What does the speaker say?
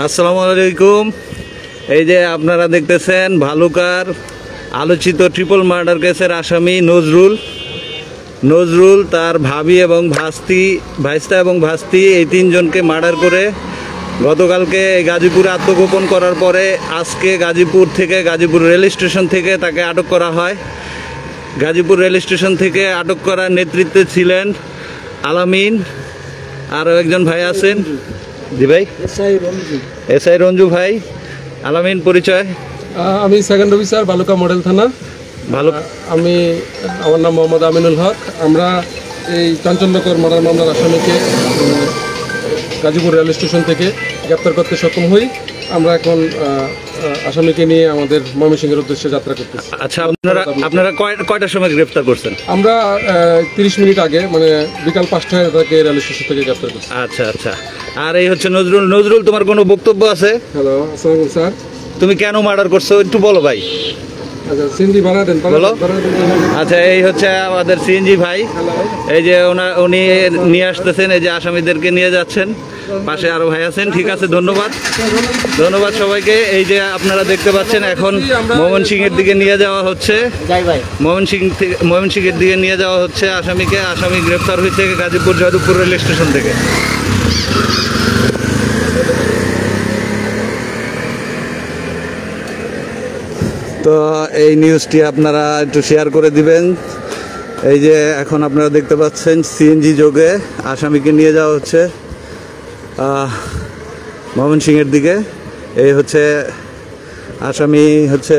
আসসালামু আলাইকুম। এই যে আপনারা দেখতেছেন ভালুকার আলোচিত ট্রিপল মার্ডার কেসের আসামি নজরুল তার ভাবি এবং ভাইস্তা এবং ভাস্তি এই তিনজনকে মার্ডার করে গতকালকে গাজীপুরে আত্মগোপন করার পরে আজকে গাজীপুর রেল স্টেশন থেকে তাকে আটক করা হয়। গাজীপুর রেল স্টেশন থেকে আটক করার নেতৃত্বে ছিলেন আলামিন, আরও একজন ভাই আছেন। জি ভাই, এসআই রঞ্জু ভাই। আলামিন পরিচয়? আমি সেকেন্ড অফিসার ভালুকা মডেল থানা। আমার নাম মোহাম্মদ আমিনুল হক। আমরা এই চাঞ্চল্যকর মার্ডার মামলার আসামিকে গাজীপুর রেল স্টেশন থেকে গ্রেপ্তার করতে সক্ষম হই। আমরা এখন আসামিকে নিয়ে আমাদের ময়মনসিংহের উদ্দেশ্যে যাত্রা করতেছি। আচ্ছা, আপনারা কয়টার সময় গ্রেপ্তার করছেন? আমরা 30 মিনিট আগে, মানে বিকাল 5টায় তাকে রেল স্টেশন থেকে গ্রেপ্তার করছি। আচ্ছা আচ্ছা। আর এই হচ্ছে নজরুল, তোমার কোনো বক্তব্য আছে? হ্যালো, আসসালামু আলাইকুম স্যার। তুমি কেন মার্ডার করছো একটু বলো ভাই। আচ্ছা, সিএনজি ভাড়া দেন, বলো। আচ্ছা, এই হচ্ছে আমাদের সিএনজি ভাই। এই যে উনি নিয়ে আসতেছেন, এই যে আসামিদেরকে নিয়ে যাচ্ছেন। পাশে আরো ভাই আছেন। ঠিক আছে, ধন্যবাদ সবাইকে। এই যে আপনারা দেখতে পাচ্ছেন এখন ময়মনসিংহের দিকে নিয়ে যাওয়া হচ্ছে, ময়মনসিংহের দিকে নিয়ে যাওয়া হচ্ছে আসামিকে। আসামি গ্রেফতার হয়েছে গাজীপুর যাদবপুর রেল স্টেশন থেকে। তো এই নিউজটি আপনারা একটু শেয়ার করে দিবেন। এই যে এখন আপনারা দেখতে পাচ্ছেন সিএনজি যোগে আসামিকে নিয়ে যাওয়া হচ্ছে ময়মনসিংহের দিকে। এই হচ্ছে আসামি হচ্ছে